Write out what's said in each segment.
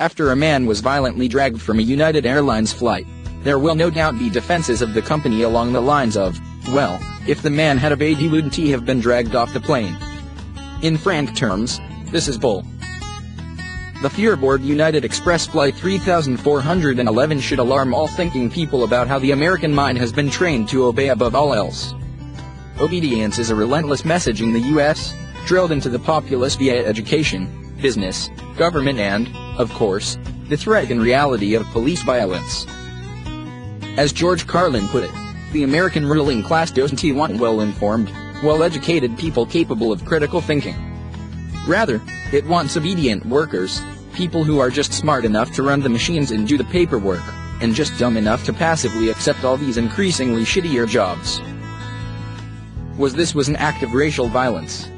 After a man was violently dragged from a United Airlines flight, there will no doubt be defenses of the company along the lines of, well, if the man had obeyed he wouldn't have been dragged off the plane. In frank terms, this is bull. The fear aboard United Express Flight 3411 should alarm all thinking people about how the American mind has been trained to obey above all else. Obedience is a relentless message in the U.S., drilled into the populace via education, business, government and, of course, the threat and reality of police violence. As George Carlin put it, the American ruling class doesn't want well-informed, well-educated people capable of critical thinking. Rather, it wants obedient workers, people who are just smart enough to run the machines and do the paperwork, and just dumb enough to passively accept all these increasingly shittier jobs. Was an act of racial violence?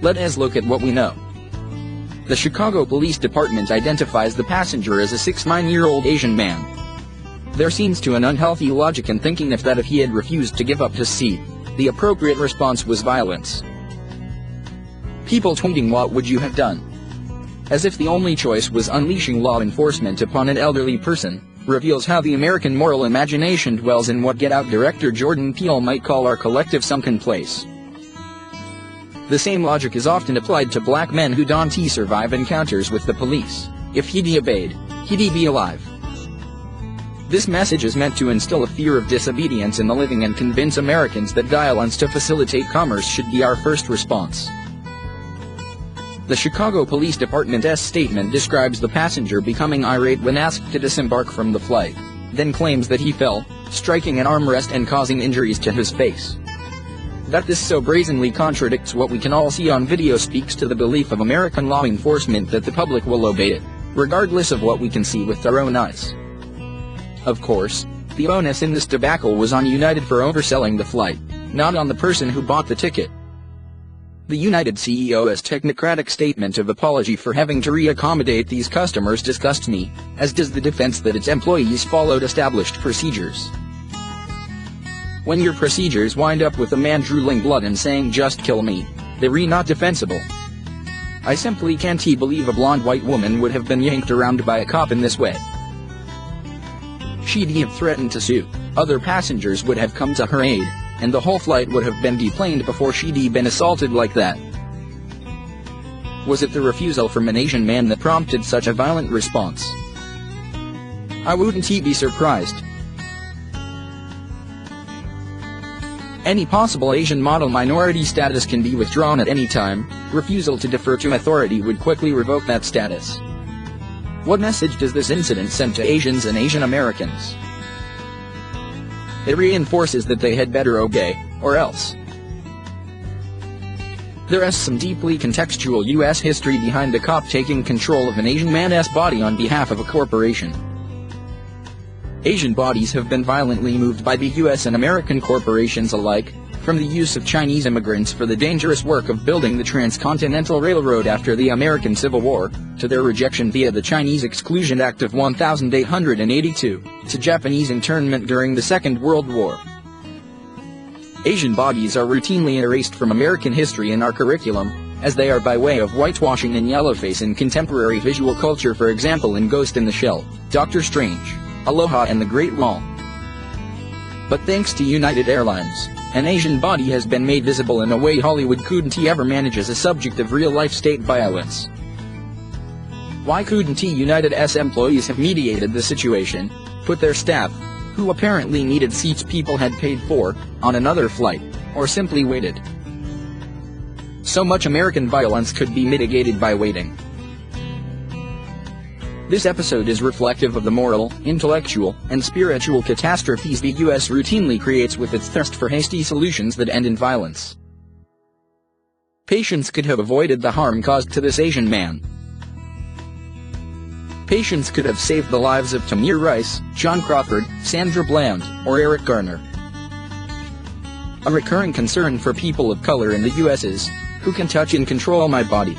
Let us look at what we know. The Chicago Police Department identifies the passenger as a 69-year-old Asian man. There seems to an unhealthy logic in thinking if he had refused to give up his seat, the appropriate response was violence. People tweeting "What would you have done?" as if the only choice was unleashing law enforcement upon an elderly person, reveals how the American moral imagination dwells in what Get Out director Jordan Peele might call our collective sunken place. The same logic is often applied to black men who don't survive encounters with the police. If he'd obeyed, he'd be alive. This message is meant to instill a fear of disobedience in the living and convince Americans that violence to facilitate commerce should be our first response. The Chicago Police Department's statement describes the passenger becoming irate when asked to disembark from the flight, then claims that he fell, striking an armrest and causing injuries to his face. That this so brazenly contradicts what we can all see on video speaks to the belief of American law enforcement that the public will obey it, regardless of what we can see with our own eyes. Of course, the onus in this debacle was on United for overselling the flight, not on the person who bought the ticket. The United CEO's technocratic statement of apology for having to re-accommodate these customers disgusts me, as does the defense that its employees followed established procedures. When your procedures wind up with a man drooling blood and saying "just kill me," they're not defensible. I simply can't believe a blonde white woman would have been yanked around by a cop in this way. She'd have threatened to sue, other passengers would have come to her aid, and the whole flight would have been deplaned before she'd been assaulted like that. Was it the refusal from an Asian man that prompted such a violent response? I wouldn't be surprised. Any possible Asian model minority status can be withdrawn at any time. Refusal to defer to authority would quickly revoke that status. What message does this incident send to Asians and Asian Americans? It reinforces that they had better obey, or else. There is some deeply contextual U.S. history behind a cop taking control of an Asian man's body on behalf of a corporation. Asian bodies have been violently moved by the U.S. and American corporations alike, from the use of Chinese immigrants for the dangerous work of building the Transcontinental Railroad after the American Civil War, to their rejection via the Chinese Exclusion Act of 1882, to Japanese internment during the Second World War. Asian bodies are routinely erased from American history in our curriculum, as they are by way of whitewashing and yellowface in contemporary visual culture, for example in Ghost in the Shell, Doctor Strange, Aloha and the Great Wall. But thanks to United Airlines, an Asian body has been made visible in a way Hollywood couldn't ever manage as a subject of real-life state violence. Why couldn't United's employees have mediated the situation, put their staff, who apparently needed seats people had paid for, on another flight, or simply waited? So much American violence could be mitigated by waiting. This episode is reflective of the moral, intellectual, and spiritual catastrophes the U.S. routinely creates with its thirst for hasty solutions that end in violence. Patience could have avoided the harm caused to this Asian man. Patience could have saved the lives of Tamir Rice, John Crawford, Sandra Bland, or Eric Garner. A recurring concern for people of color in the U.S. is, who can touch and control my body?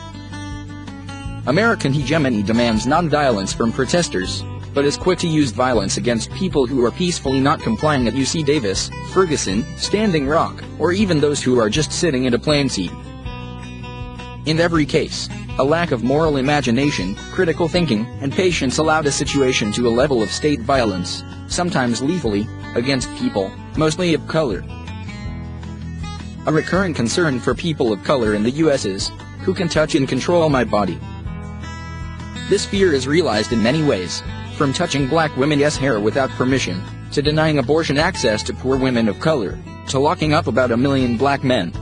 American hegemony demands non-violence from protesters, but is quick to use violence against people who are peacefully not complying at UC Davis, Ferguson, Standing Rock, or even those who are just sitting in a plane seat. In every case, a lack of moral imagination, critical thinking, and patience allowed a situation to a level of state violence, sometimes lethally, against people, mostly of color. A recurrent concern for people of color in the US is, who can touch and control my body? This fear is realized in many ways, from touching black women's hair without permission, to denying abortion access to poor women of color, to locking up about 1 million black men.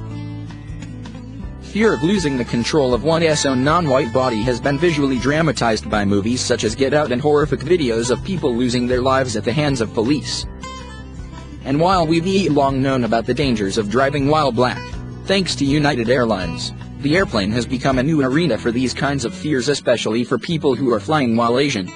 Fear of losing the control of one's own non-white body has been visually dramatized by movies such as Get Out and horrific videos of people losing their lives at the hands of police. And while we've long known about the dangers of driving while black, thanks to United Airlines, the airplane has become a new arena for these kinds of fears, especially for people who are flying while Asian.